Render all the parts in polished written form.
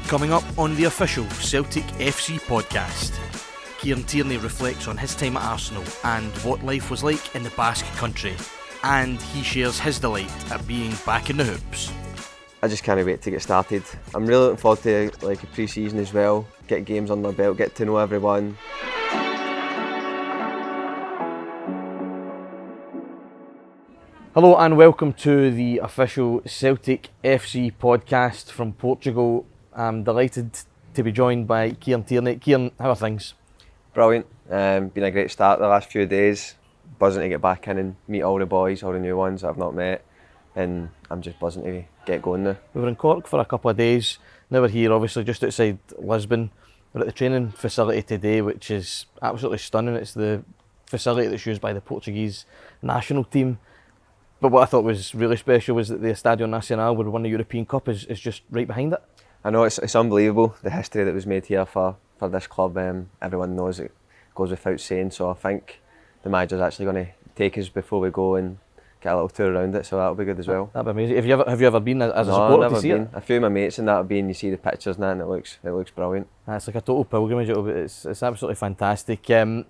Coming up on the official Celtic FC podcast, Kieran Tierney reflects on his time at Arsenal and what life was like in the Basque country, and he shares his delight at being back in the hoops. I just can't wait to get started. I'm really looking forward to a pre-season as well, get games under my belt, get to know everyone. Hello and welcome to the official Celtic FC podcast from Portugal. I'm delighted to be joined by Kieran Tierney. Kieran, how are things? Brilliant. Been a great start the last few days. Buzzing to get back in and meet all the boys, all the new ones that I've not met. And I'm just buzzing to get going now. We were in Cork for a couple of days. Now we're here, obviously, just outside Lisbon. We're at the training facility today, which is absolutely stunning. It's the facility that's used by the Portuguese national team. But what I thought was really special was that the Estadio Nacional, where we won the European Cup, is just right behind it. I know, it's unbelievable, the history that was made here for this club. Everyone knows it goes without saying, so I think the manager's actually going to take us before we go and get a little tour around it, so that'll be good as well. That'd be amazing. Have you ever been as a supporter to see it? A few of my mates and that have been, you see the pictures and that, and it looks brilliant. It's like a total pilgrimage. It's absolutely fantastic. In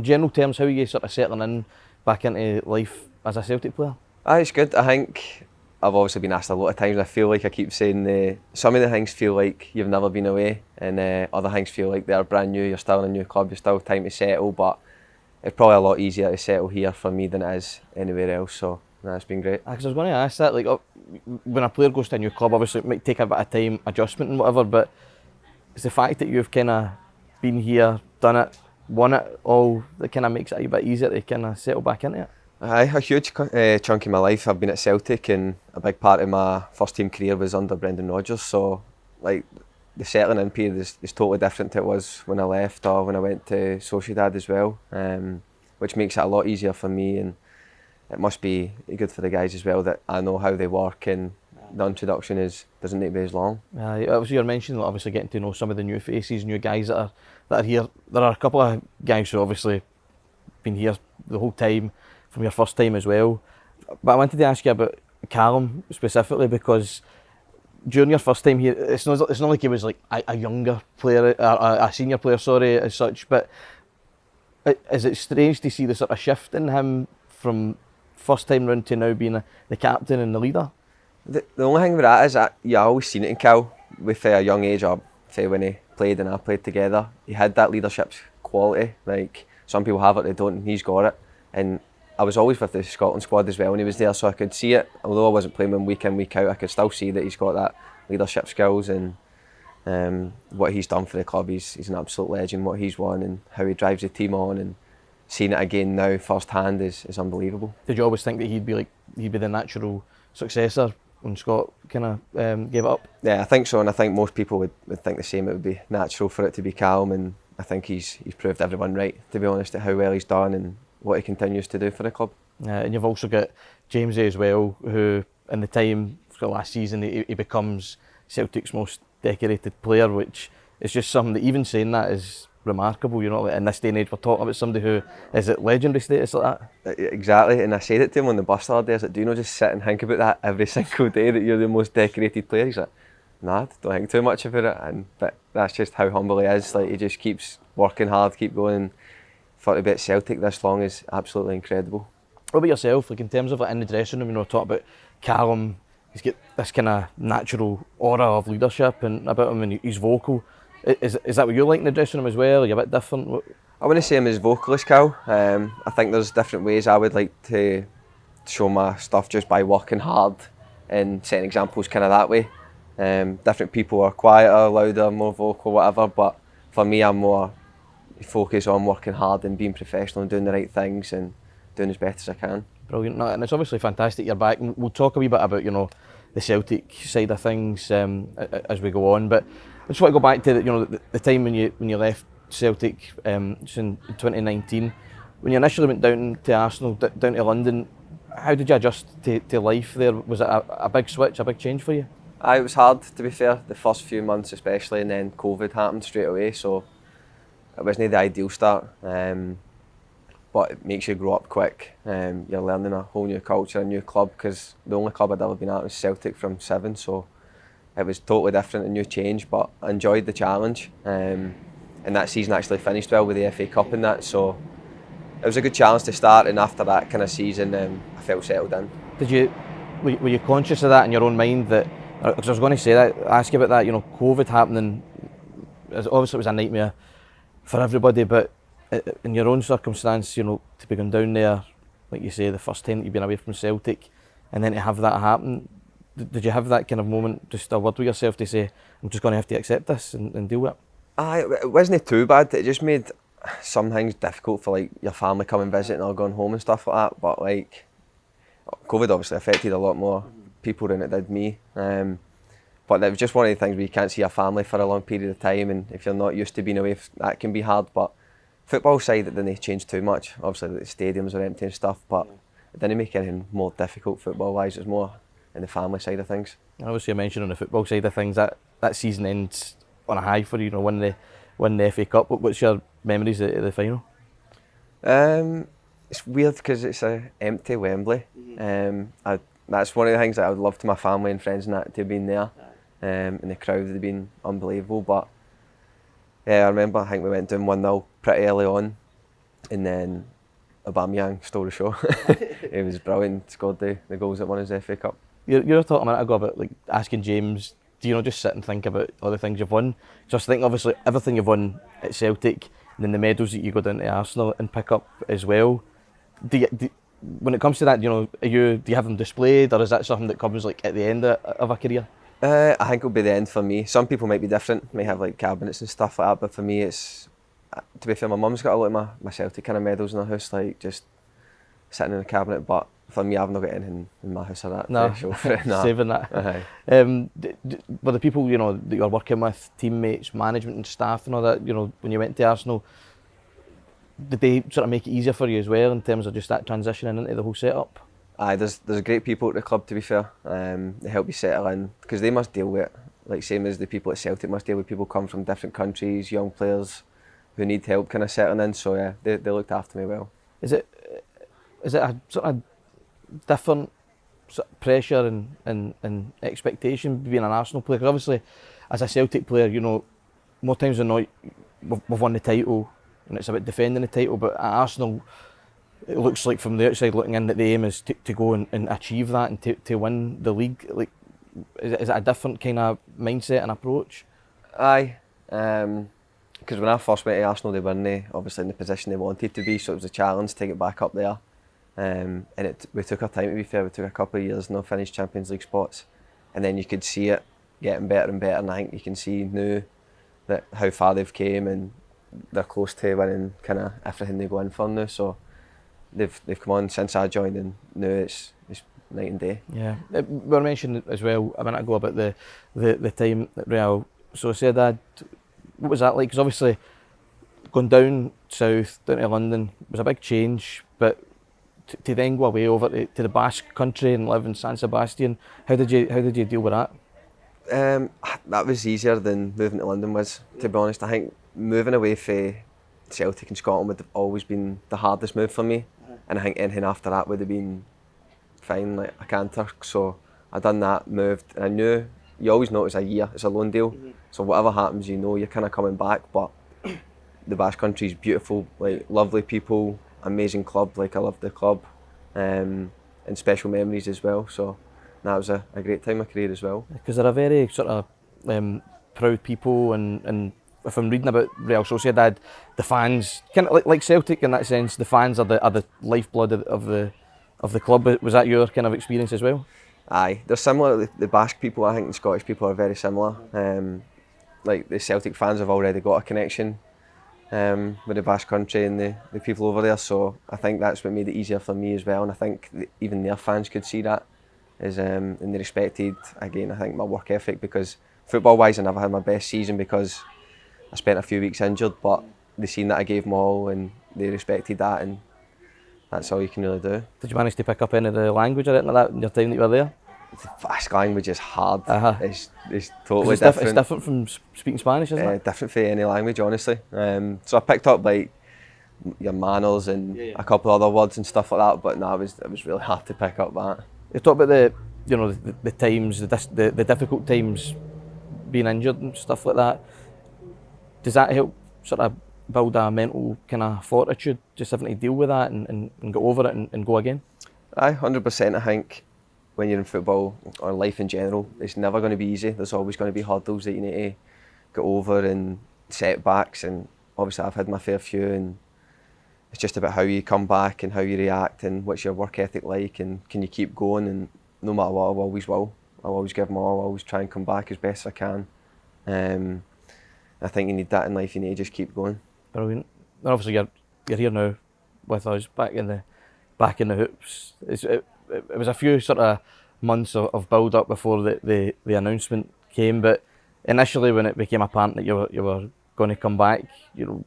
general terms, how are you sort of settling in back into life as a Celtic player? It's good. I think I've obviously been asked a lot of times. I feel like I keep saying some of the things feel like you've never been away, and other things feel like they're brand new. You're still in a new club, you're still time to settle, but it's probably a lot easier to settle here for me than it is anywhere else. So it's been great. Because I was going to ask that, like when a player goes to a new club, obviously it might take a bit of time, adjustment and whatever, but it's the fact that you've kind of been here, done it, won it all, that kind of makes it a bit easier to kind of settle back into it. A huge chunk of my life I've been at Celtic, and a big part of my first team career was under Brendan Rodgers, so like the settling in period is totally different to it was when I left or when I went to Sociedad as well, which makes it a lot easier for me, and it must be good for the guys as well that I know how they work and the introduction doesn't need to be as long. Obviously you're mentioning obviously getting to know some of the new faces, new guys that are here. There are a couple of guys who obviously been here the whole time from your first time as well. But I wanted to ask you about Callum specifically, because during your first time here, it's not like he was like a younger player, a senior player, sorry, as such, but is it strange to see the sort of shift in him from first time round to now being the captain and the leader? The only thing with that is that you always seen it in Cal with a young age, or when he played and I played together. He had that leadership quality. Like some people have it, they don't, and he's got it. And I was always with the Scotland squad as well when he was there, so I could see it. Although I wasn't playing with him week in, week out, I could still see that he's got that leadership skills, and what he's done for the club. He's an absolute legend, what he's won and how he drives the team on, and seeing it again now first hand is unbelievable. Did you always think that he'd be the natural successor when Scott kind of gave it up? Yeah, I think so, and I think most people would think the same. It would be natural for it to be Callum, and I think he's proved everyone right, to be honest, at how well he's done and what he continues to do for the club. And you've also got Jamesy as well, who in the time for last season he becomes Celtic's most decorated player, which is just something that, even saying that, is remarkable. You know, like in this day and age we're talking about somebody who is at legendary status like that. Exactly, and I said it to him on the bus the other day. I was like, do you not just sit and think about that every single day, that you're the most decorated player? He's like, nah, don't think too much about it. But that's just how humble he is. Like, he just keeps working hard, keep going. For to be at Celtic this long is absolutely incredible. What about yourself, like in terms of like in the dressing room, you know, talk about Callum, he's got this kind of natural aura of leadership and about him, and he's vocal. Is that what you like in the dressing room as well? Are you a bit different? I wouldn't say I'm as vocal as Cal. I think there's different ways I would like to show my stuff, just by working hard and setting examples kind of that way. Different people are quieter, louder, more vocal, whatever, but for me I'm more focus on working hard and being professional and doing the right things and doing as best as I can. Brilliant, and it's obviously fantastic you're back. We'll talk a wee bit about, you know, the Celtic side of things as we go on, but I just want to go back to the time when you left Celtic in 2019, when you initially went down to Arsenal, down to London. How did you adjust to life there? Was it a big switch, a big change for you? It was hard, to be fair, the first few months especially, and then COVID happened straight away, so it wasn't the ideal start, but it makes you grow up quick. You're learning a whole new culture, a new club, because the only club I'd ever been at was Celtic from 7, so it was totally different, a new change, but I enjoyed the challenge. And that season actually finished well with the FA Cup and that, so it was a good challenge to start, and after that kind of season I felt settled in. Were you conscious of that in your own mind, that, because I was going to say that, ask you about that, you know, COVID happening, obviously it was a nightmare for everybody, but in your own circumstance, you know, to be going down there, like you say, the first time that you've been away from Celtic, and then to have that happen, did you have that kind of moment, just a word with yourself to say, I'm just going to have to accept this and deal with it? It wasn't too bad. It just made some things difficult for like your family coming visiting or going home and stuff like that. But like, COVID obviously affected a lot more people than it did me. But it was just one of the things where you can't see your family for a long period of time, and if you're not used to being away, that can be hard. But football side, it didn't change too much. Obviously the stadiums were empty and stuff, but it didn't make anything more difficult football wise. It was more in the family side of things. And obviously you mentioned on the football side of things, that season ends on a high for you, win the FA Cup. What's your memories of the final? It's weird because it's an empty Wembley. That's one of the things that I would love to my family and friends and that to have been there. And the crowd would have been unbelievable. But yeah, I remember, I think we went down 1-0 pretty early on, and then Aubameyang stole the show. It was brilliant, scored the goals that won us the FA Cup. You were talking a minute ago about like asking James, do you know, just sit and think about all the things you've won? Just think, obviously, everything you've won at Celtic, and then the medals that you go down to Arsenal and pick up as well. When it comes to that, you know, do you have them displayed, or is that something that comes like at the end of a career? I think it'll be the end for me. Some people might be different, might have like cabinets and stuff like that, but for me it's, to be fair, my mum's got a lot of my Celtic kind of medals in her house, like just sitting in a cabinet, but for me I've not got anything in my house of that. No, saving that. Were the people, you know, that you're working with, teammates, management and staff and all that, you know, when you went to Arsenal, did they sort of make it easier for you as well in terms of just that transitioning into the whole setup? Aye, there's great people at the club, to be fair. They help you settle in, because they must deal with it, like same as the people at Celtic must deal with people come from different countries, young players who need help kind of settling in, so yeah, they looked after me well. Is it a sort of different sort of pressure and expectation being an Arsenal player? Because obviously, as a Celtic player, you know, more times than not, we've won the title, and it's about defending the title, but at Arsenal, it looks like from the outside looking in that the aim is to go and achieve that and to win the league. Like, is it a different kind of mindset and approach? Aye, because when I first went to Arsenal, they weren't obviously in the position they wanted to be, so it was a challenge to get back up there. And we took our time, to be fair. We took a couple of years, not finished Champions League spots, and then you could see it getting better and better. And I think you can see now that how far they've came, and they're close to winning kind of everything they go in for now. So they've come on since I joined, and now it's night and day. Yeah, we were mentioning as well a minute ago about the time at Real Sociedad. What was that like? Because obviously going down south, down to London, was a big change, but to then go away over to the Basque country and live in San Sebastian, how did you deal with that? That was easier than moving to London was, to be honest. I think moving away from Celtic and Scotland would have always been the hardest move for me, and I think anything after that would have been fine, like a canter. So I done that, moved, and I knew, you always know it's a year, it's a loan deal, so whatever happens, you know you're kind of coming back. But the Basque country is beautiful, like lovely people, amazing club, like I love the club, and special memories as well. So that was a great time of my career as well. Because they're a very sort of proud people, and if I'm reading about Real Sociedad, the fans, kind of like Celtic in that sense, the fans are the lifeblood of the club. Was that your kind of experience as well? Aye, they're similar. The Basque people, I think the Scottish people are very similar. Like the Celtic fans have already got a connection with the Basque country and the people over there, so I think that's what made it easier for me as well, and I think even their fans could see that, and they respected, again, I think my work ethic, because football wise I never had my best season because I spent a few weeks injured, but they seen that I gave them all and they respected that, and that's all you can really do. Did you manage to pick up any of the language or anything like that in your time that you were there? The Basque language is hard. It's totally different. It's different from speaking Spanish, isn't it? Different from any language, honestly. So I picked up like your manners and a couple of other words and stuff like that, but no, it was really hard to pick up that. You talk about you know, the times, the difficult times, being injured and stuff like that, does that help sort of build a mental kind of fortitude, just having to deal with that and get over it and go again? Aye, 100%. I think when you're in football or life in general, it's never going to be easy. There's always going to be hurdles that you need to get over and setbacks, and obviously I've had my fair few, and it's just about how you come back and how you react and what's your work ethic like, and can you keep going, and no matter what, I always will. I'll always give my all, I'll always try and come back as best I can. I think you need that in life, you need to just keep going. Brilliant. And obviously you're here now with us back in the hoops. It was a few sort of months of build up before the announcement came, but initially when it became apparent that you were going to come back, you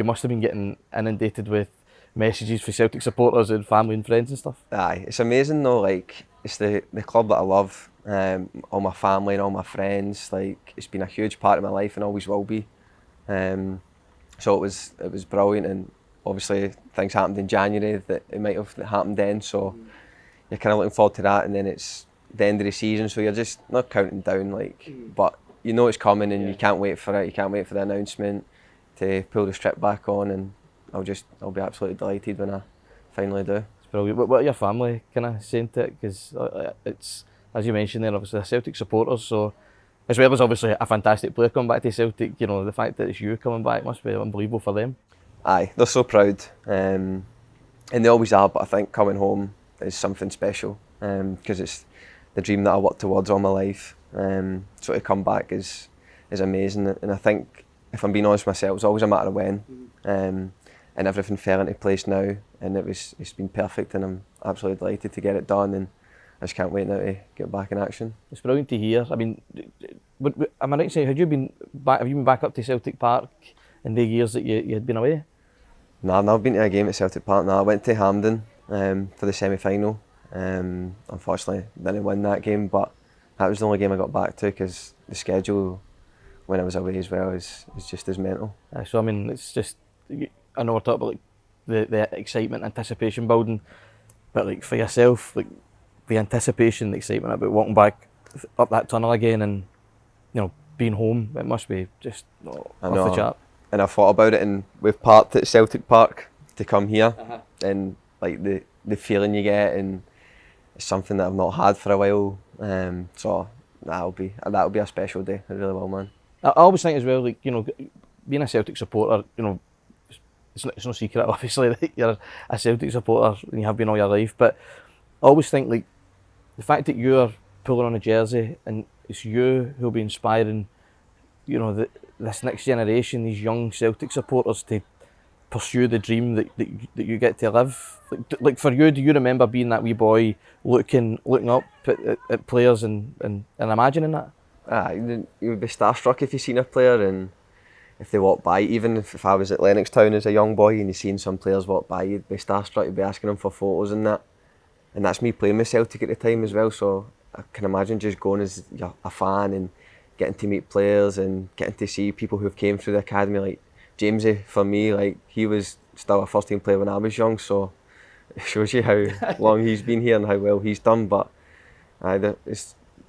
must have been getting inundated with messages for Celtic supporters and family and friends and stuff. Aye, it's amazing though, like it's the club that I love, all my family and all my friends, like it's been a huge part of my life and always will be. So it was brilliant, and obviously things happened in January that it might have happened then, so you're kind of looking forward to that, and then it's the end of the season, so you're just not counting down, like, but you know it's coming, and you can't wait for it, you can't wait for the announcement to pull the strip back on, and I'll be absolutely delighted when I finally do. It's brilliant. What are your family kind of saying to it? Because it's, as you mentioned there, obviously they're Celtic supporters, so as well as obviously a fantastic player coming back to Celtic, the fact that it's you coming back must be unbelievable for them. Aye, they're so proud, and they always are, but I think coming home is something special, because it's the dream that I worked towards all my life, so to come back is amazing, and I think, if I'm being honest with myself, it's always a matter of when, and everything fell into place now, and it's been perfect, and I'm absolutely delighted to get it done, and I just can't wait now to get back in action. It's brilliant to hear. I mean, am I right to say, have you been back up to Celtic Park in the years that you had been away? No, I've never been to a game at Celtic Park. No, I went to Hampden for the semi-final. Unfortunately, didn't win that game, but that was the only game I got back to, because the schedule when I was away as well is just as mental. So I mean, it's just, I know we're talking about like the excitement, anticipation building, but like for yourself, like the anticipation, the excitement about walking back up that tunnel again, and being home, it must be just off the chart. And I thought about it, and we've parked at Celtic Park to come here, and like the feeling you get, and it's something that I've not had for a while. So that'll be a special day. It really will, man. I always think as well, like being a Celtic supporter, it's no secret obviously that you're a Celtic supporter and you have been all your life. But I always think like the fact that you're pulling on a jersey and it's you who'll be inspiring, this next generation, these young Celtic supporters to pursue the dream that you get to live. Like for you, do you remember being that wee boy looking up at players and imagining that? You would be starstruck if you seen a player, and if they walk by, even if I was at Lennoxtown as a young boy and you seen some players walk by, you'd be starstruck, you'd be asking them for photos and that. And that's me playing with Celtic at the time as well, so I can imagine just going as a fan and getting to meet players and getting to see people who've came through the academy, like Jamesy, for me, like he was still a first team player when I was young, so it shows you how long he's been here and how well he's done. But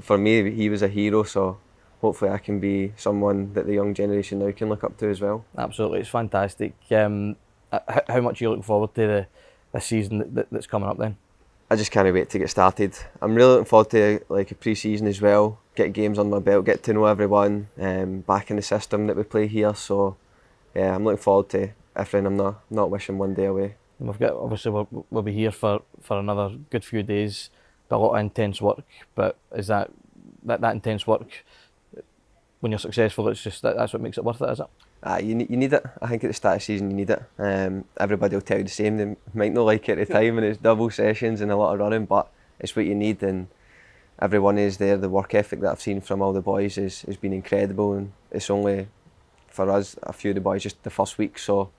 for me, he was a hero, so hopefully I can be someone that the young generation now can look up to as well. Absolutely, it's fantastic. How much are you looking forward to the season that's coming up then? I just can't wait to get started. I'm really looking forward to like a pre-season as well, get games on my belt, get to know everyone, back in the system that we play here. So yeah, I'm looking forward to everything. I'm not wishing one day away. And obviously we'll be here for another good few days, but a lot of intense work. But is that intense work, when you're successful, it's just that's what makes it worth it, is it? You need it. I think at the start of the season you need it. Everybody will tell you the same. They might not like it at the time, and it's double sessions and a lot of running, but it's what you need, and everyone is there. The work ethic that I've seen from all the boys has been incredible, and it's only for us, a few of the boys, just the first week, so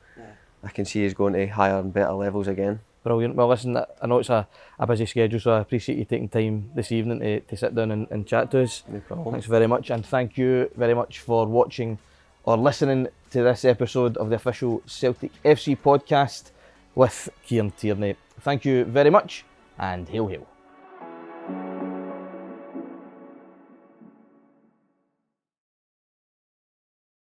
I can see us going to higher and better levels again. Brilliant. Well, listen, I know it's a busy schedule, so I appreciate you taking time this evening to sit down and chat to us. No problem. Thanks very much, and thank you very much for watching or listening to this episode of the official Celtic FC podcast with Kieran Tierney. Thank you very much, and hail hail.